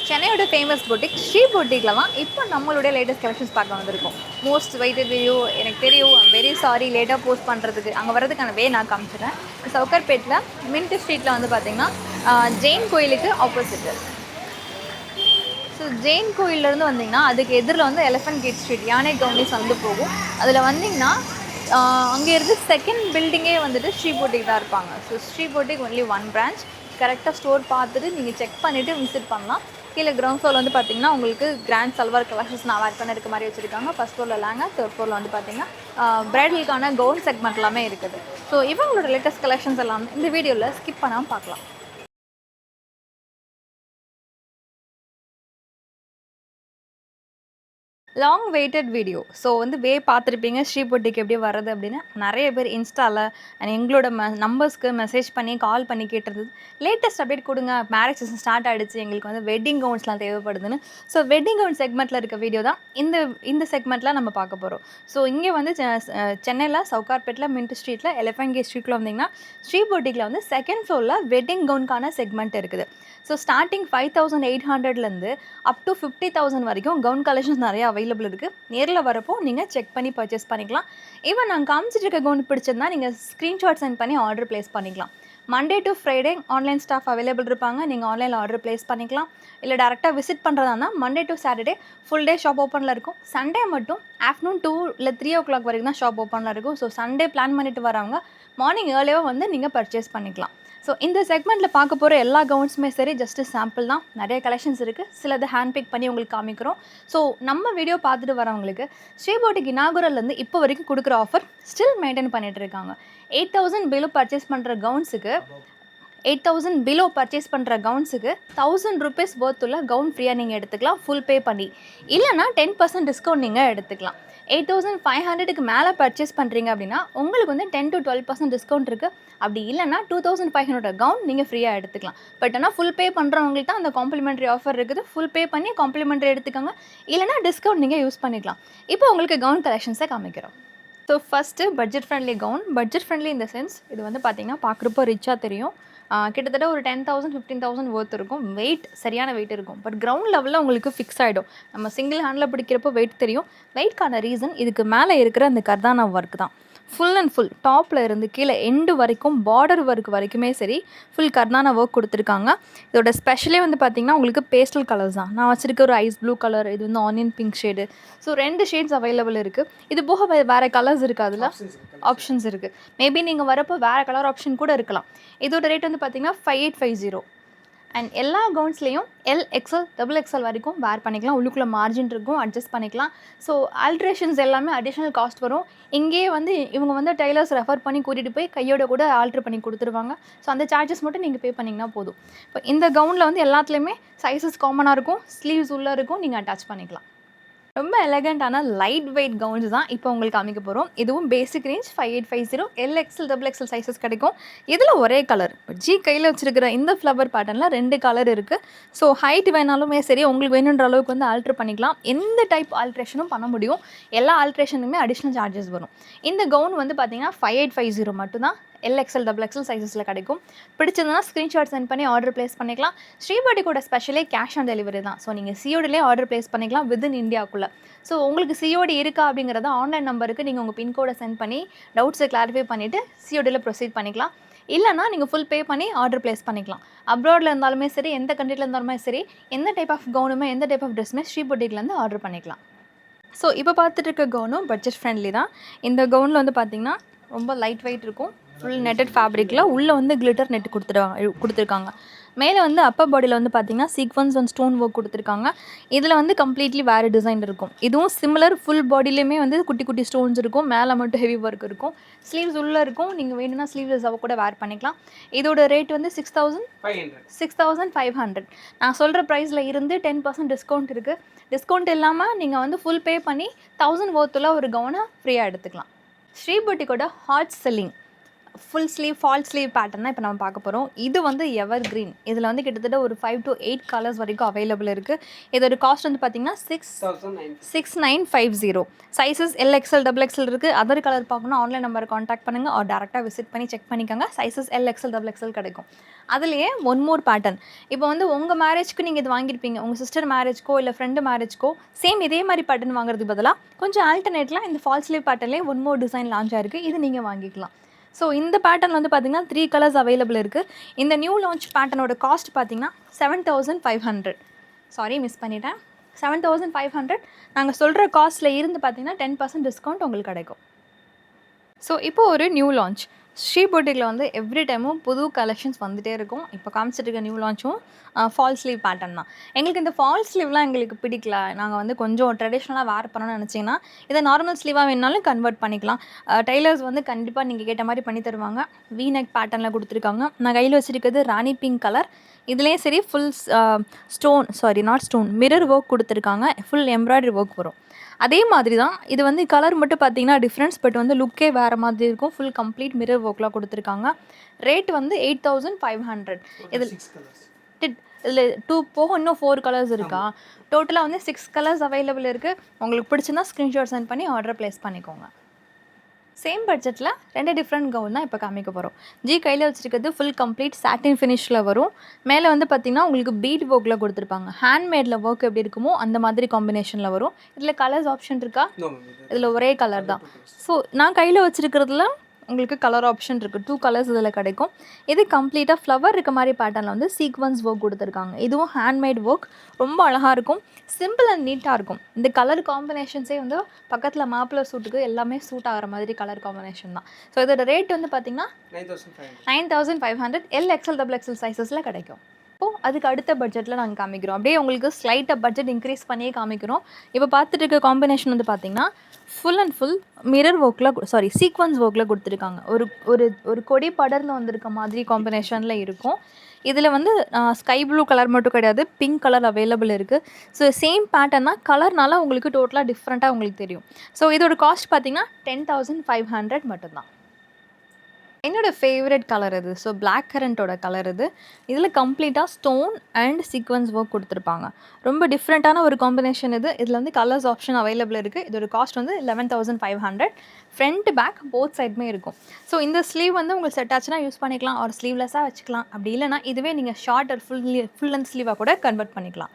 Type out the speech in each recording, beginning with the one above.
சென்னையோட famous boutique Sri பொட்டிக்கில் தான் இப்போ நம்மளுடைய லேட்டஸ்ட் கலெக்ஷன்ஸ் பார்க்க வந்திருக்கோம். மோஸ்ட் வெயிட்டட் வீடியோ எனக்கு தெரியும். வெரி சாரி லேட்டாக போஸ்ட் பண்ணுறதுக்கு. அங்கே வரதுக்கான நான் காமிச்சிட்டேன். சவுக்கர்பேட்டில் மின்ட் ஸ்ட்ரீட்டில் வந்து பார்த்திங்கன்னா ஜெயின் கோயிலுக்கு ஆப்போசிட்டு. ஸோ ஜெயின் கோயிலேருந்து வந்திங்கன்னா அதுக்கு எதிரில் வந்து எலிஃபென்ட் கேட் ஸ்ட்ரீட் யானை கவுனிஸ் வந்து போகும். அதில் வந்திங்கன்னா அங்கே இருந்து செகண்ட் பில்டிங்கே வந்துட்டு ஸ்ரீ பொட்டிக் தான் இருப்பாங்க. So Sri boutique only one branch. கரெக்டாக ஸ்டோர் பார்த்துட்டு நீங்கள் செக் பண்ணிவிட்டு விசிட் பண்ணலாம். கீழே கிரவுண்ட் ஃப்ளோர் வந்து பார்த்திங்கன்னா உங்களுக்கு கிராண்ட் சல்வார் கலெக்ஷன்ஸ் நான் வேர் பண்ண இருக்க மாதிரி வச்சுருக்காங்க. ஃபஸ்ட் ஃப்ளோரில் லேங்கா, தேர்ட் ஃப்ளோரில் வந்து பார்த்திங்கன்னா பிரைடலுக்கான கவுன் செக்மெண்ட் எல்லாமே இருக்குது. ஸோ இவங்களோட லேட்டஸ்ட் கலெக்ஷன்ஸ் எல்லாம் இந்த வீடியோவில் ஸ்கிப் பண்ணாமல் பார்க்கலாம். Long weighted video. ஸோ வந்து பார்த்துருப்பீங்க ஸ்ரீ பொட்டிக்கு எப்படி வர்றது அப்படின்னு. நிறைய பேர் இன்ஸ்டாவில் அண்ட் எங்களோட நம்பர்ஸ்க்கு மெசேஜ் பண்ணி கால் பண்ணி கேட்டுருந்தது. லேட்டஸ்ட் அப்டேட் கொடுங்க, மேரேஜ் சீசன் ஸ்டார்ட் ஆகிடுச்சு, எங்களுக்கு வந்து வெட்டிங் கவுன்ஸ்லாம் தேவைப்படுதுன்னு. ஸோ வெட்டிங் கவுன் செக்மெண்ட்டில் இருக்க வீடியோ தான் இந்த செக்மெண்ட்டில் நம்ம பார்க்க போகிறோம். ஸோ இங்கே வந்து சென்னையில் சவுகார்பேட்டில் மின்ட் ஸ்ட்ரீட்டில் எலிஃபென்ட் கேட் ஸ்ட்ரீட்டில் வந்திங்கன்னா ஸ்ரீ பொட்டிக்கில் வந்து செகண்ட் ஃப்ளோரில் வெட்டிங் கவுனுக்கான செக்மெண்ட் இருக்குது. ஸோ ஸ்டார்டிங் 5800 அப் டு 50,000 வரைக்கும் கவுன் கலெக்ஷன்ஸ் நிறைய அவைலபிள் இருக்குது. நேரில் வரப்போ நீங்கள் செக் பண்ணி பர்ச்சேஸ் பண்ணிக்கலாம். ஈவன் நாங்கள் காமிச்சிட்டு இருக்க கவுன் பிடிச்சிருந்தா நீங்கள் ஸ்க்ரீன்ஷாட் சென்ட் பண்ணி ஆர்டர் ப்ளேஸ் பண்ணிக்கலாம். Monday to Friday online staff available இருப்பாங்க. நீங்கள் ஆன்லைனில் ஆர்டர் ப்ளேஸ் பண்ணிக்கலாம். இல்லை டேரெக்டாக விசிட் பண்ணுறதா இருந்தால் Monday to Saturday full day shop ஓப்பனில் இருக்கும். சண்டே மட்டும் ஆஃப்டர்நூன் 2 இல்லை 3 o'clock வரைக்கும் தான் ஷாப் ஓப்பனில் இருக்கும். ஸோ சண்டே பிளான் பண்ணிட்டு வரவங்க மார்னிங் ஏர்லியாக வந்து நீங்கள் பர்ச்சேஸ் பண்ணிக்கலாம். ஸோ இந்த செக்மெண்ட்டில் பார்க்க போகிற எல்லா கவுன்ஸுமே சரி ஜஸ்ட்டு சாம்பிள் தான். நிறைய கலெக்ஷன்ஸ் இருக்குது. சிலது ஹேண்ட் பிக் பண்ணி உங்களுக்கு காமிக்கிறோம். ஸோ நம்ம வீடியோ பார்த்துட்டு வரவங்களுக்கு ஸ்ரீ பொட்டிக் இனாகுரல்லேருந்து இப்போ வரைக்கும் கொடுக்குற ஆஃபர் ஸ்டில் மெயின்டைன் பண்ணிகிட்டு இருக்காங்க. 8,000 பிலோ பர்ச்சேஸ் பண்ணுற கவுன்ஸுக்கு 8,000 பிலோ பர்ச்சேஸ் பண்ணுற கவுன்ஸுக்கு 1,000 rupees ஒர்த் உள்ள கவுன் ஃப்ரீயாக நீங்கள் எடுத்துக்கலாம் ஃபுல் பே பண்ணி. இல்லைனா 10% டிஸ்கவுண்ட் நீங்கள் எடுத்துக்கலாம். 8,500க்கு மேலே பர்ச்சேஸ் பண்ணுறீங்க அப்படின்னா உங்களுக்கு வந்து 10 to 12% டிஸ்கவுண்ட் இருக்குது. அப்படி இல்லைனா 2,500 கவுன் நீங்கள் ஃப்ரீயாக எடுத்துக்கலாம். பட் ஆனால் ஃபுல் பே பண்ணுறவங்களுக்கு தான் அந்த காம்ப்ளிமெண்ட்ரி ஆஃபர் இருக்குது. ஃபுல் பே பண்ணி காம்ப்ளிமெண்ட்ரி எடுத்துக்கோங்க. இல்லைனா டிஸ்கவுண்ட் நீங்கள் யூஸ் பண்ணிக்கலாம். இப்போ உங்களுக்கு கவுன் கலெக்ஷன்ஸை காமிக்கிறோம். So first budget friendly gown. Budget friendly இந்த சென்ஸ் இது வந்து பார்த்திங்கன்னா பார்க்குறப்போ ரிச்சாக தெரியும். கிட்டத்தட்ட ஒரு 10,000 15,000 ஒர்த் இருக்கும். வெயிட் சரியான வெயிட் இருக்கும். பட் கிரவுண்ட் லெவலில் உங்களுக்கு ஃபிக்ஸ் ஆகிடும். நம்ம சிங்கிள் ஹேண்டில் பிடிக்கிறப்போ வெயிட் தெரியும். வெயிட்கான ரீசன் இதுக்கு மேலே இருக்கிற அந்த கர்தானா ஒர்க் தான். ஃபுல் அண்ட் ஃபுல் டாப்பில் இருந்து கீழே எண்டு வரைக்கும் பார்டர் ஒர்க் வரைக்குமே சரி ஃபுல் கர்தானா ஒர்க் கொடுத்துருக்காங்க. இதோட ஸ்பெஷலே வந்து பார்த்திங்கன்னா உங்களுக்கு பேஸ்டல் கலர்ஸ் தான். நான் வச்சுருக்க ஒரு ஐஸ் ப்ளூ கலர், இது வந்து onion pink shade. So 2 shades available இருக்குது. இது போக வேறு கலர்ஸ் இருக்குது. அதில் ஆப்ஷன்ஸ் இருக்குது. மேபி நீங்கள் வரப்போ வேறு கலர் ஆப்ஷன் கூட இருக்கலாம். இதோட ரேட் வந்து பார்த்திங்கன்னா 5850. அண்ட் எல்லா கவுன்ஸ்லேயும் XL XXL வரைக்கும் வேர் பண்ணிக்கலாம். உள்ளுக்குள்ளே மார்ஜின் இருக்கும், அட்ஜஸ்ட் பண்ணிக்கலாம். ஸோ ஆல்ட்ரேஷன்ஸ் எல்லாமே அடிஷ்னல் காஸ்ட் வரும். இங்கேயே வந்து இவங்க வந்து டெய்லர்ஸ் ரெஃபர் பண்ணி கூட்டிகிட்டு போய் கையோட கூட ஆல்ட்ரு பண்ணி கொடுத்துருவாங்க. ஸோ அந்த சார்ஜஸ் மட்டும் நீங்கள் பே பண்ணிங்கன்னா போதும். இப்போ இந்த கவுனில் வந்து எல்லாத்துலேயுமே சைஸஸ் காமனாக இருக்கும். ஸ்லீவ்ஸ் உள்ளே இருக்கும், நீங்கள் அட்டாச் பண்ணிக்கலாம். ரொம்ப எலகண்ட்டான லைட் வெயிட் கவுன்ஸ் தான் இப்போ உங்களுக்கு காமிக்க போகிறோம். இதுவும் பேசிக் ரேஞ்ச் 5850. XL XXL சைஸஸ் கிடைக்கும். இதில் ஒரே கலர் கையில் வச்சுருக்கிற இந்த ஃப்ளவர் பேட்டர்னில் 2 கலர் இருக்குது. ஸோ ஹைட் வேணாலுமே சரி உங்களுக்கு வேணுன்ற அளவுக்கு வந்து ஆல்ட்ரு பண்ணிக்கலாம். எந்த டைப் ஆல்ட்ரேஷனும் பண்ண முடியும். எல்லா ஆல்ட்ரேஷனுமே அடிஷ்னல் சார்ஜஸ் வரும். இந்த கவுன் வந்து பார்த்திங்கன்னா 5850 மட்டும்தான். XL XXL சைஸஸில் கிடைக்கும். பிடிச்சதுன்னா ஸ்க்ரீன்ஷாட் சென்ட் பண்ணி ஆர்டர் ப்ளேஸ் பண்ணிக்கலாம். ஸ்ரீ பொட்டிக்கோட ஸ்பெஷலே கேஷ் ஆன் டெலிவரி தான். ஸோ நீங்கள் சிஓடிலே ஆர்டர் ப்ளேஸ் பண்ணிக்கலாம் வித்தின் இந்தியாவுக்குள்ளே. ஸோ உங்களுக்கு சிஓடி இருக்கா அப்படிங்கிறத ஆன்லைன் நம்பருக்கு நீங்கள் உங்கள் பின்கோடை சென்ட் பண்ணி டவுட்ஸை கிளாரிஃபை பண்ணிவிட்டு சிஓடியில் ப்ரொசீட் பண்ணிக்கலாம். இல்லைனா நீங்கள் ஃபுல் பே பண்ணி ஆர்டர் ப்ளேஸ் பண்ணிக்கலாம். அப்ராடில் இருந்தாலுமே சரி, எந்த கண்ட்ரியில் இருந்தாலுமே சரி, எந்த டைப் ஆஃப் கவுனுமே எந்த டைப் ஆஃப் ட்ரெஸ்ஸுமே ஸ்ரீ பொட்டிக்லேருந்து ஆர்டர் பண்ணிக்கலாம். ஸோ இப்போ பார்த்துட்டு இருக்க கவுனும் பட்ஜெட் ஃப்ரெண்ட்லி தான். இந்த கவுனில் வந்து பார்த்திங்கன்னா ரொம்ப லைட் வெயிட் இருக்கும். ஃபுல் நெட்டட் ஃபேப்ரிக்கில் உள்ளே வந்து கிளிட்டர் நெட் கொடுத்துருக்காங்க. மேலே வந்து அப்பர் பாடியில் வந்து பார்த்திங்கன்னா சீக்வன்ஸ் அண்ட் ஸ்டோன் ஒர்க் கொடுத்துருக்காங்க. இதில் வந்து கம்ப்ளீட்லி வேறு டிசைன் இருக்கும். இதுவும் சிமிலர் ஃபுல் பாடியிலையுமே வந்து குட்டி குட்டி ஸ்டோன்ஸ் இருக்கும். மேலே மட்டும் ஹெவி ஒர்க் இருக்கும். ஸ்லீவ்ஸ் உள்ளே இருக்கும். நீங்கள் வேணும்னா ஸ்லீவ்லெஸ்ஸாக கூட வேர் பண்ணிக்கலாம். இதோட ரேட் வந்து 6,500. நான் சொல்கிற ப்ரைஸில் இருந்து 10% டிஸ்கவுண்ட் இருக்குது. டிஸ்கவுண்ட் இல்லாமல் நீங்கள் வந்து ஃபுல் பே பண்ணி 1000 ஒர்த்துள்ள ஒரு கவுனை ஃப்ரீயாக எடுத்துக்கலாம். ஸ்ரீ பொட்டிக்கோட hot selling full sleeve fall sleeve pattern தான் இப்போ நம்ம பார்க்க போகிறோம். இது வந்து எவர் கிரீன். இதில் வந்து கிட்டத்தட்ட ஒரு 5 to 8 கலர்ஸ் வரைக்கும் அவைலபிள் இருக்குது. இதோட காஸ்ட் வந்து பார்த்தீங்கன்னா 6950. சைஸஸ் LXL XXL இருக்குது. அதர் கலர் பார்க்கணும் ஆன்லைன் நம்பரை காண்டாக்ட் பண்ணுங்கள் ஆர் டேரெக்டாக விசிட் பண்ணி செக் பண்ணிக்கோங்க. சைஸஸ் LXL XXL கிடைக்கும். அதுலேயே ஒன் மோர் பேட்டர்ன். இப்போ வந்து உங்கள் மேரேஜ்க்கு நீங்கள் இது வாங்கியிருப்பீங்க, உங்கள் சிஸ்டர் மேரேஜ்க்கோ இல்லை ஃப்ரெண்டு மேரேஜ்க்கோ சேம் இதே மாதிரி பேட்டர்ன் வாங்குறதுக்கு பதிலாக கொஞ்சம் ஆல்டர்னேட்லாம் இந்த ஃபால் ஸ்லீவ் பேட்டர்ன்லேயே ஒன் மோர் டிசைன் லான்ச் ஆயிருக்கு. இது நீங்கள் வாங்கிக்கலாம். ஸோ இந்த பேட்டர்ன் வந்து பார்த்திங்கன்னா 3 கலர்ஸ் அவைலபிள் இருக்குது. இந்த நியூ லான்ச் பேட்டர்னோட காஸ்ட் பார்த்திங்கன்னா 7500. சாரி மிஸ் பண்ணிட்டேன். 7500. நாங்கள் சொல்கிற காஸ்ட்டில் இருந்து பார்த்திங்கன்னா 10% டிஸ்கவுண்ட் உங்களுக்கு கிடைக்கும். ஸோ இப்போது ஒரு நியூ லான்ச் ஸ்ரீ பொட்டிக்கில் வந்து எவ்ரி டைமும் புது கலெக்ஷன்ஸ் வந்துகிட்டே இருக்கும். இப்போ காமிச்சிட்டு இருக்க நியூ லான்ச்சும் ஃபால் ஸ்லீவ் பேட்டர்ன் தான். எங்களுக்கு இந்த ஃபால் ஸ்லீவ்லாம் எங்களுக்கு பிடிக்கல, நாங்கள் வந்து கொஞ்சம் ட்ரெடிஷ்னலாக வேர் பண்ணணும்னு நினச்சிங்கன்னா இதை நார்மல் ஸ்லீவாக வேணாலும் கன்வெர்ட் பண்ணிக்கலாம். டெய்லர்ஸ் வந்து கண்டிப்பாக நீங்கள் கேட்ட மாதிரி பண்ணி தருவாங்க. வி நெக் பேட்டர்னில் கொடுத்துருக்காங்க. நான் கையில் வச்சுருக்கிறது ராணி பிங்க் கலர். இதுலேயும் சரி ஃபுல் ஸ்டோன் மிரர் ஒர்க் கொடுத்துருக்காங்க. ஃபுல் எம்ப்ராய்டரி ஒர்க் வரும். அதே மாதிரி தான் இது வந்து கலர் மட்டும் பார்த்தீங்கன்னா டிஃப்ரென்ஸ், பட் வந்து லுக்கே வேறு மாதிரி இருக்கும். ஃபுல் கம்ப்ளீட் மிரர் ஒர்க்லாம் கொடுத்துருக்காங்க. ரேட் வந்து 8500. இதில் 2 போக இன்னும் 4 கலர்ஸ் இருக்கா. டோட்டலாக வந்து 6 கலர்ஸ் அவைலபிள் இருக்குது. உங்களுக்கு பிடிச்சிருந்தா ஸ்க்ரீன்ஷாட் சென்ட் பண்ணி ஆர்டர் ப்ளேஸ் பண்ணிக்கோங்க. சேம் பட்ஜெட்டில் 2 டிஃப்ரெண்ட் கவுன் தான் இப்போ காமிக்க போகிறோம். கையில் வச்சுருக்கிறது ஃபுல் கம்ப்ளீட் சாட்டின் ஃபினிஷில் வரும். மேலே வந்து பார்த்திங்கன்னா உங்களுக்கு பீட் ஒர்க்கில் கொடுத்துருப்பாங்க. ஹேண்ட்மேடில் ஒர்க் எப்படி இருக்குமோ அந்த மாதிரி காம்பினேஷனில் வரும். இதில் கலர்ஸ் ஆப்ஷன் இருக்கா? இதில் ஒரே கலர் தான். ஸோ நான் கையில் வச்சுருக்கிறதுல உங்களுக்கு கலர் ஆப்ஷன் இருக்குது. 2 கலர்ஸ் இதில் கிடைக்கும். இது கம்ப்ளீட்டாக ஃப்ளவர் இருக்க மாதிரி பேட்டர்னில் வந்து சீக்வன்ஸ் ஒர்க் கொடுத்துருக்காங்க. இதுவும் ஹேண்ட்மேட் ஒர்க், ரொம்ப அழகாக இருக்கும். சிம்பிள் அண்ட் நீட்டாக இருக்கும். இந்த கலர் காம்பினேஷன்ஸே வந்து பக்கத்தில் மாப்பிள்ளை சூட்டுக்கு எல்லாமே சூட் ஆகிற மாதிரி கலர் காம்பினேஷன் தான். ஸோ இதோட ரேட் வந்து பார்த்திங்கன்னா 9500. LXL XXL சைஸஸில் கிடைக்கும். அதுக்கு அடுத்த பட்ஜெட்டில் நாங்கள் காமிக்கிறோம். அப்படியே உங்களுக்கு ஸ்லைட்டாக பட்ஜெட் இன்க்ரீஸ் பண்ணியே காமிக்கிறோம். இப்போ பார்த்துட்டு இருக்க காம்பினேஷன் வந்து பார்த்திங்கன்னா ஃபுல் அண்ட் ஃபுல் மிரர் ஒர்க்கில் சீக்வன்ஸ் ஒர்க்கில் கொடுத்துருக்காங்க. ஒரு ஒரு ஒரு கொடி படர்ந்து வந்திருக்க மாதிரி காம்பினேஷனில் இருக்கும். இதில் வந்து ஸ்கை ப்ளூ கலர் மட்டும் கிடையாது, பிங்க் கலர் அவைலபிள் இருக்குது. ஸோ சேம் பேட்டர்னா கலர்னால உங்களுக்கு டோட்டலாக டிஃப்ரெண்ட்டாக உங்களுக்கு தெரியும். ஸோ இதோட காஸ்ட் பார்த்திங்கன்னா 10500 மட்டும்தான். என்னோடய ஃபேவரட் கலர் இது. ஸோ பிளாக் கரண்ட்டோட கலர் இது. இதில் கம்ப்ளீட்டாக ஸ்டோன் அண்ட் சீக்வன்ஸ் ஒர்க் கொடுத்துருப்பாங்க. ரொம்ப டிஃப்ரெண்ட்டான ஒரு காம்பினேஷன் இது. இதில் வந்து கலர்ஸ் ஆப்ஷன் அவைலபிள் இருக்குது. இதோட காஸ்ட் வந்து 11500. ஃப்ரண்ட் பேக் போத் சைடுமே இருக்கும். ஸோ இந்த ஸ்லீவ் வந்து உங்களுக்கு செட் ஆச்சுன்னா யூஸ் பண்ணிக்கலாம், ஒரு ஸ்லீவ்லெஸ்ஸாக வச்சுக்கலாம். அப்படி இல்லைனா இதுவே நீங்கள் ஷார்ட் ஒரு ஃபுல் லென்த் ஸ்லீவாக கூட கன்வெர்ட் பண்ணிக்கலாம்.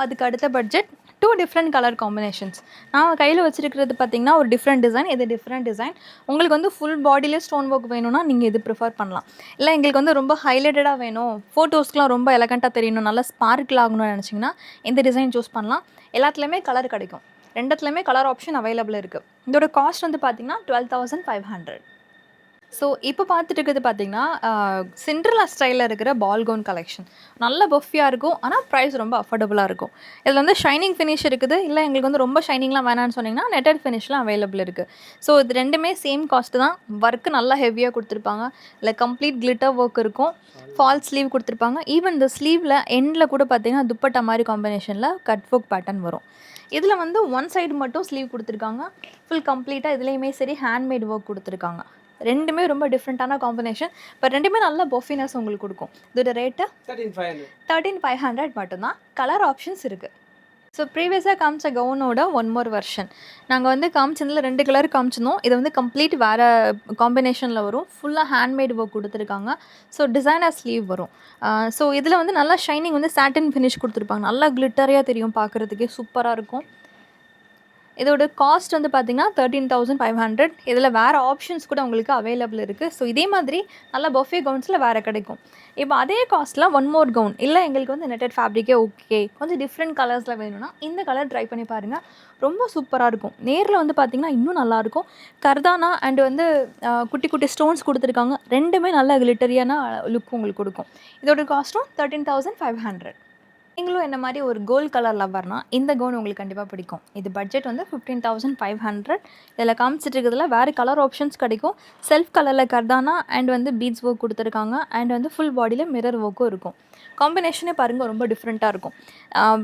அதுக்கு அடுத்த பட்ஜெட் 2 டிஃப்ரெண்ட் கலர் காம்பினேஷன்ஸ். நான் கையில் வச்சுருக்கிறது பார்த்திங்கன்னா ஒரு டிஃப்ரெண்ட் டிசைன், இது டிஃப்ரெண்ட் டிசைன். உங்களுக்கு வந்து ஃபுல் பாடியிலே ஸ்டோன் ஒர்க் வேணும்னா நீங்கள் இது ப்ரிஃபர் பண்ணலாம். இல்லை எங்களுக்கு வந்து ரொம்ப ஹைலைட்டடாக வேணும், ஃபோட்டோஸ்க்குலாம் ரொம்ப எலகண்ட்டாக தெரியணும், நல்லா ஸ்பார்க்கில் ஆகணும்னு நினச்சிங்கன்னா இந்த டிசைன் சூஸ் பண்ணலாம். எல்லாத்துலேயுமே கலர் கிடைக்கும். ரெண்டுத்துலேயுமே கலர் ஆப்ஷன் அவைலபிள் இருக்குது. இதோட காஸ்ட் வந்து பார்த்திங்கன்னா 12500. ஸோ இப்போ பார்த்துட்டு இருக்கிறது பார்த்திங்கன்னா சிண்ட்ரெல்லா ஸ்டைலில் இருக்கிற பால் கவுன் கலெக்ஷன். நல்ல பஃபியாக இருக்கும், ஆனால் ப்ரைஸ் ரொம்ப அஃபோர்டபுளாக இருக்கும். இதில் வந்து ஷைனிங் ஃபினிஷ் இருக்குது. இல்லை எங்களுக்கு வந்து ரொம்ப ஷைனிங்லாம் வேணான்னு சொன்னிங்கன்னா நெட்டட் ஃபினிஷ்லாம் அவைலபிள் இருக்குது. ஸோ இது ரெண்டுமே சேம் காஸ்ட்டு தான். ஒர்க்கு நல்லா ஹெவியாக கொடுத்துருப்பாங்க. இல்லை கம்ப்ளீட் கிளிட்டர் ஒர்க் இருக்கும். ஃபால் ஸ்லீவ் கொடுத்துருப்பாங்க. ஈவன் இந்த ஸ்லீவில் எண்டில் கூட பார்த்திங்கன்னா துப்பட்டா மாதிரி காம்பினேஷனில் கட் ஒர்க் பேட்டர்ன் வரும். இதில் வந்து ஒன் சைடு மட்டும் ஸ்லீவ் கொடுத்துருக்காங்க. ஃபுல் கம்ப்ளீட்டாக இதுலேயுமே சரி ஹேண்ட்மேட் ஒர்க் கொடுத்துருக்காங்க. ரெண்டுமே ரொம்ப டிஃப்ரெண்ட்டான காம்பினேஷன், பட் ரெண்டுமே நல்ல பஃபினஸ் உங்களுக்கு கொடுக்கும். இதோட ரேட்டு 13500 மட்டும்தான். கலர் ஆப்ஷன்ஸ் இருக்குது. ஸோ ப்ரீவியஸாக காமிச்ச கவுனோட ஒன் மோர் வெர்ஷன் நாங்கள் வந்து காமிச்சதில் 2 கலர் காமிச்சிருந்தோம். இது வந்து கம்ப்ளீட் வேறு காம்பினேஷனில் வரும். ஃபுல்லாக ஹேண்ட்மேட் ஒர்க் கொடுத்துருக்காங்க. ஸோ டிசைனர் ஸ்லீவ் வரும். ஸோ இதில் வந்து நல்லா ஷைனிங் வந்து சாட்டின் ஃபினிஷ் கொடுத்துருப்பாங்க. நல்லா கிளிட்டரியாக தெரியும், பார்க்குறதுக்கே சூப்பராக இருக்கும். இதோட காஸ்ட் வந்து பார்த்திங்கன்னா 13500. இதில் வேறு ஆப்ஷன்ஸ் கூட உங்களுக்கு அவைலபிள் இருக்குது. ஸோ இதே மாதிரி நல்ல பஃபே கவுன்ஸில் வேறு கிடைக்கும். இப்போ அதே காஸ்ட்டில் ஒன் மோர் கவுன், இல்லை எங்களுக்கு வந்து நெட்டட் ஃபேப்ரிக்கே ஓகே, கொஞ்சம் டிஃப்ரெண்ட் கலர்ஸில் வேணும்னா இந்த கலர் ட்ரை பண்ணி பாருங்கள். ரொம்ப சூப்பராக இருக்கும். நேரில் வந்து பார்த்திங்கன்னா இன்னும் நல்லாயிருக்கும். கர்தானா அண்ட் வந்து குட்டி குட்டி ஸ்டோன்ஸ் கொடுத்துருக்காங்க. ரெண்டுமே நல்ல கிளிட்டரியான லுக் உங்களுக்கு கொடுக்கும். இதோட காஸ்ட்டும் 13500. நீங்களும் என்ன மாதிரி ஒரு கோல்ட் கலர் லவர்னா இந்த கவுன் உங்களுக்கு கண்டிப்பாக பிடிக்கும். இது பட்ஜெட் வந்து 15500. இதில் காமிச்சிட்டு இருக்கிறதுல வேறு கலர் ஆப்ஷன்ஸ் கிடைக்கும். செல்ஃப் கலரில் கர்தானா அண்ட் வந்து பீட்ஸ் ஒர்க் கொடுத்துருக்காங்க. அண்ட் வந்து ஃபுல் பாடியில் மிரர் ஒர்க்கும் இருக்கும். காம்பினேஷனே பாருங்கள், ரொம்ப டிஃப்ரெண்ட்டாக இருக்கும்.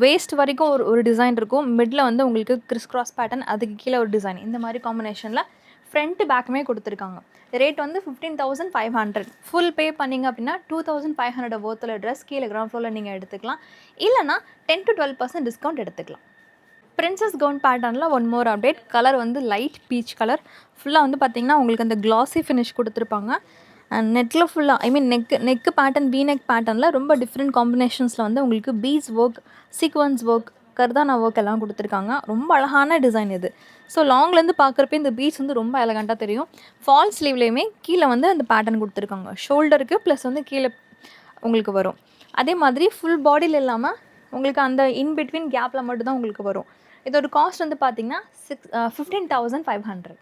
வேஸ்ட் வரைக்கும் ஒரு டிசைன் இருக்கும். மிடில் வந்து உங்களுக்கு கிறிஸ் கிராஸ் பேட்டர்ன், அதுக்கு கீழே ஒரு டிசைன், இந்த மாதிரி காம்பினேஷனில் ஃப்ரண்ட் பேக்குமே கொடுத்துருக்காங்க. ரேட் வந்து 15,500. ஃபுல் பே பண்ணிங்க அப்படின்னா 2,500 ஒர்த்தில் ட்ரெஸ் கீழே கிரவுண்ட் ஃப்ளோரில் நீங்கள் எடுத்துக்கலாம். இல்லைனா 10-12% டிஸ்கவுண்ட் எடுத்துக்கலாம். பிரின்சஸ் கவுன் பேட்டர்னில் ஒன் மோர் அப்டேட். கலர் வந்து லைட் பீச் கலர். ஃபுல்லாக வந்து பார்த்திங்கன்னா உங்களுக்கு அந்த கிளாஸி ஃபினிஷ் கொடுத்துருப்பாங்க. அண்ட் நெட்டில் ஃபுல்லாக நெக்கு பேட்டர்ன் நெக் பேட்டர்னில் ரொம்ப டிஃப்ரெண்ட் காம்பினேஷன்ஸில் வந்து உங்களுக்கு பீட்ஸ் ஒர்க், சீக்வன்ஸ் ஒர்க், கர்தானா ஒர்க் எல்லாம் கொடுத்துருக்காங்க. ரொம்ப அழகான டிசைன் இது. ஸோ லாங்லேருந்து பார்க்குறப்ப இந்த பீட்ஸ் வந்து ரொம்ப எலகண்ட்டாக தெரியும். ஃபால் ஸ்லீவ்லேயுமே கீழே வந்து அந்த பேட்டர்ன் கொடுத்துருக்காங்க. ஷோல்டருக்கு ப்ளஸ் வந்து கீழே உங்களுக்கு வரும். அதே மாதிரி ஃபுல் பாடியில் இல்லாமல் உங்களுக்கு அந்த இன்பிட்வீன் கேப்பில் மட்டும்தான் உங்களுக்கு வரும். இதோட காஸ்ட் வந்து பார்த்திங்கன்னா 15,500.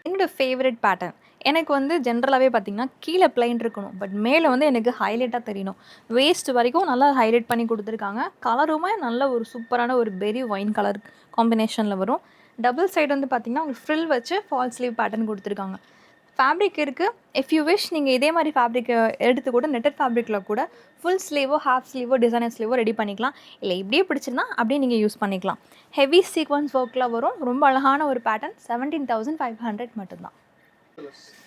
என்னோடய ஃபேவரட் பேட்டர்ன் எனக்கு வந்து ஜென்ரலாகவே பார்த்திங்கன்னா கீழே பிளைன் இருக்கணும், பட் மேலே வந்து எனக்கு ஹைலைட்டாக தெரியணும். வேஸ்ட் வரைக்கும் நல்லா ஹைலைட் பண்ணி கொடுத்துருக்காங்க. கலருமே நல்ல ஒரு சூப்பரான ஒரு பெரி ஒயின் கலர் காம்பினேஷனில் வரும். டபுள் சைடு வந்து பார்த்திங்கன்னா உங்களுக்கு ஃப்ரில் வச்சு ஃபால் ஸ்லீவ் பேட்டர்ன் கொடுத்துருக்காங்க. ஃபேப்ரிக் இருக்குது. இஃப் யூ விஷ் நீங்கள் இதே மாதிரி ஃபேப்ரிக்கை எடுத்து கூட நெட்டட் ஃபேப்ரிக்கில் கூட ஃபுல் ஸ்லீவோ ஹாஃப் ஸ்லீவோ டிசைனர் ஸ்லீவோ ரெடி பண்ணிக்கலாம். இல்லை இப்படியே பிடிச்சிருந்தா அப்படியே நீங்கள் யூஸ் பண்ணிக்கலாம். ஹெவி சீக்வன்ஸ் ஒர்க்கில் வரும். ரொம்ப அழகான ஒரு பேட்டர்ன். 17,500 மட்டும்தான்.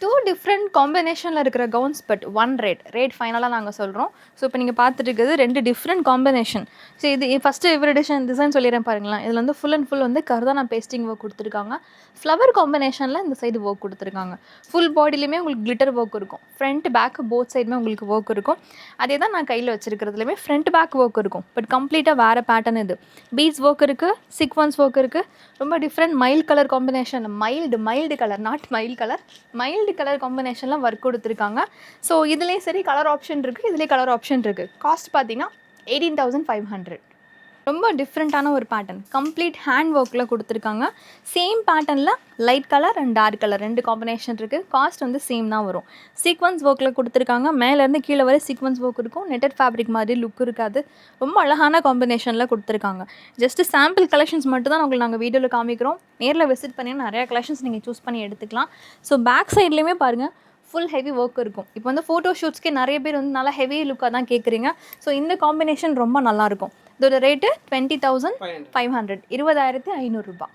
2 டிஃப்ரெண்ட் காம்பினேஷனில் இருக்கிற கவுன்ஸ், பட் ஒன் ரேட் ஃபைனலாக நாங்கள் சொல்கிறோம். ஸோ இப்போ நீங்கள் பார்த்துட்டு இருக்கிறது 2 டிஃப்ரெண்ட் காம்பினேஷன். ஸோ இது ஃபஸ்ட்டு எவரிடேஷன் டிசைன் சொல்லிடுறேன் பாருங்களேன். இதில் வந்து ஃபுல் அண்ட் ஃபுல் வந்து கர்தானா பேஸ்டிங் ஒர்க் கொடுத்துருக்காங்க. ஃப்ளவர் காம்பினேஷனில் இந்த சைடு ஒர்க் கொடுத்துருக்காங்க. ஃபுல் பாடியிலுமே உங்களுக்கு கிளிட்டர் ஒர்க் இருக்கும். ஃப்ரண்ட் பேக் போத் சைடுமே உங்களுக்கு ஒர்க் இருக்கும். அதே தான் நான் கையில் வச்சுருக்கிறதுலையுமே ஃப்ரண்ட் பேக் ஒர்க் இருக்கும், பட் கம்ப்ளீட்டாக வேறு பேட்டர்ன் இது. பீட்ஸ் ஒர்க் இருக்குது, சீக்வன்ஸ் ஒர்க் இருக்குது. ரொம்ப different mild colour combination. Mild colour, not mild colour, mild colour காம்பினேஷன்லாம் ஒர்க் கொடுத்துருக்காங்க. ஸோ இதுலேயும் சரி கலர் ஆப்ஷன் இருக்குது, இதுலேயே கலர் ஆப்ஷன் இருக்குது. காஸ்ட் பார்த்தீங்கன்னா 18,500. ரொம்ப டிஃப்ரெண்ட்டான ஒரு பேட்டர்ன். கம்ப்ளீட் ஹேண்ட் ஒர்க்கில் கொடுத்துருக்காங்க. சேம் பேட்டர்னில் light colour and dark colour 2 combination இருக்குது. காஸ்ட் வந்து சேம் தான் வரும். சீக்வன்ஸ் ஒர்க்கில் கொடுத்துருக்காங்க. மேலேருந்து கீழே வரை சீக்வன்ஸ் ஒர்க் இருக்கும். நெட்டட் ஃபேப்ரிக் மாதிரி லுக் இருக்காது. ரொம்ப அழகான காம்பினேஷனில் கொடுத்துருக்காங்க. ஜஸ்ட்டு சாம்பிள் கலெக்ஷன்ஸ் மட்டும் தான் உங்களுக்கு நாங்கள் வீடியோவில் காமிக்கிறோம். நேரில் விசிட் பண்ணி நிறையா கலெக்ஷன்ஸ் நீங்கள் சூஸ் பண்ணி எடுத்துக்கலாம். ஸோ பேக் சைட்லேயுமே பாருங்கள் ஃபுல் ஹெவி ஒர்க் இருக்கும். இப்போ வந்து ஃபோட்டோ ஷூட்ஸ்க்கே நிறைய பேர் வந்து நல்லா ஹெவி லுக்காக தான் கேட்குறீங்க. ஸோ இந்த காம்பினேஷன் ரொம்ப நல்லாயிருக்கும். இதோட ரேட்டு 20,500, 20,500 ரூபா.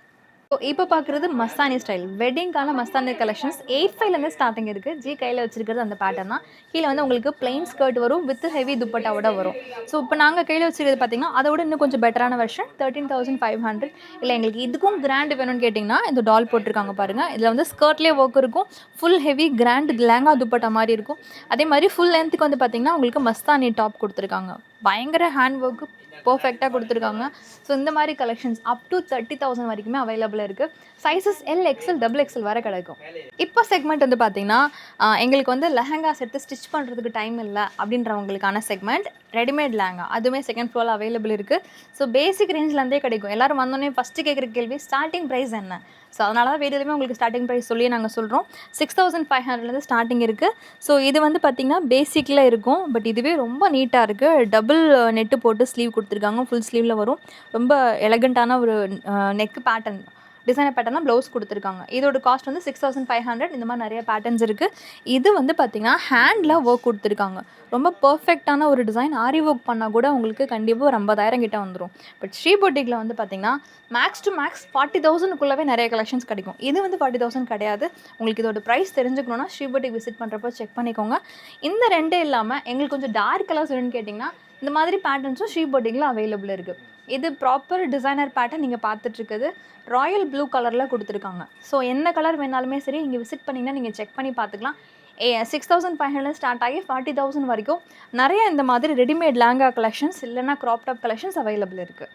ஸோ இப்போ பார்க்குறது Mastani style. வெட்டிங்கான Mastani collections 8,500 starting இருக்குது. ஜி கையில் வச்சிருக்கிறது அந்த பேட்டர்ன் தான். கீழே வந்து உங்களுக்கு பிளைன் ஸ்கர்ட் வரும், வித் ஹெவி துப்பட்டாவோட வரும். ஸோ இப்போ நாங்கள் கையில் வச்சுருக்கிறது பார்த்திங்கன்னா அதோட இன்னும் கொஞ்சம் பெட்டரான வெர்ஷன் 13,500. இல்லை எங்களுக்கு இதுக்கும் கிராண்ட் வேணும்னு கேட்டிங்கன்னா இந்த டால் போட்டிருக்காங்க பாருங்கள். இதில் வந்து ஸ்கர்ட்லேயே ஒர்க் இருக்கும். Full heavy grand lehenga dupatta மாதிரி இருக்கும். அதே மாதிரி ஃபுல் லென்த்துக்கு வந்து பார்த்திங்கன்னா உங்களுக்கு மஸ்தானி டாப் கொடுத்துருக்காங்க. பயங்கர ஹேண்ட் ஒர்க்கு பர்ஃபெக்டாக கொடுத்துருக்காங்க. ஸோ இந்த மாதிரி கலெக்ஷன்ஸ் அப் டு 30,000 வரைக்குமே அவைலபிள் இருக்குது. Sizes L, XL, double XL வரை கிடைக்கும். இப்போ செக்மெண்ட் வந்து பார்த்திங்கன்னா எங்களுக்கு வந்து லெஹங்காஸ் எடுத்து ஸ்டிச் பண்ணுறதுக்கு டைம் இல்லை அப்படின்றவங்களுக்கான செக்மெண்ட் ரெடிமேட் லெஹங்கா. அதுவுமே செகண்ட் ஃப்ளோரில் அவைலபிள் இருக்குது. ஸோ பேசிக் ரேஞ்சிலேருந்தே கிடைக்கும். எல்லோரும் வந்தோடனே ஃபஸ்ட்டு கேட்குற கேள்வி ஸ்டார்டிங் ப்ரைஸ் என்ன? ஸோ அதனால தான் வீடியோலையுமே உங்களுக்கு ஸ்டார்டிங் ப்ரைஸ் சொல்லி நாங்கள் சொல்கிறோம். 6,500 ஸ்டார்டிங் இருக்குது. ஸோ இது வந்து பார்த்திங்கன்னா பேசிக்கில் இருக்கும், பட் இதுவே ரொம்ப நீட்டாக இருக்குது. டபுள் நெட்டு போட்டு ஸ்லீவ் கொடுத்துருக்காங்க. ஃபுல் ஸ்லீவில் வரும். ரொம்ப எலகண்ட்டான ஒரு நெக் பேட்டர்ன், டிசைனர் பேட்டர்னாக ப்ளவுஸ் கொடுத்துருக்காங்க. இதோட காஸ்ட் வந்து 6,500. இந்த மாதிரி நிறைய பேட்டர்ன்ஸ் இருக்குது. இது வந்து பார்த்திங்கன்னா ஹேண்டில் ஒர்க் கொடுத்துருக்காங்க. ரொம்ப பர்ஃபெக்டான ஒரு டிசைன். ஆரி ஒர்க் பண்ணால் கூட உங்களுக்கு கண்டிப்பாக ஒரு 50,000 கிட்ட வந்துடும். பட் ஸ்ரீ பொட்டிக்கில் வந்து பார்த்திங்கன்னா மேக்ஸ் டு மேக்ஸ் 40,000க்குள்ளவே நிறைய கலெக்ஷன்ஸ் கிடைக்கும். இது வந்து 40,000 கிடையாது. உங்களுக்கு இதோட ப்ரைஸ் தெரிஞ்சுக்கணுன்னா ஸ்ரீ பொட்டிக் விசிட் பண்ணுறப்போ செக் பண்ணிக்கோங்க. இந்த ரெண்டே இல்லாமல் எங்களுக்கு கொஞ்சம் டார்க் கலர்ஸ் வேணும்னு கேட்டிங்கன்னா இந்த மாதிரி பேட்டர்ன்ஸும் ஸ்ரீ பொட்டிக்கில் அவைலபிள் இருக்குது. இது ப்ராப்பர் டிசைனர் பேட்டர்ன். நீங்கள் பார்த்துட்ருக்குது ராயல் ப்ளூ கலரில் கொடுத்துருக்காங்க. ஸோ என்ன கலர் வேணாலுமே சரி இங்கே விசிட் பண்ணிங்கன்னா நீங்கள் செக் பண்ணி பார்த்துக்கலாம். 6,500 ஸ்டார்ட் ஆகி 40,000 வரைக்கும் நிறைய இந்த மாதிரி ரெடிமேட் லெஹங்கா கலெக்ஷன்ஸ் இல்லைனா க்ராப் டாப் கலெக்ஷன்ஸ் அவைலபிள் இருக்குது.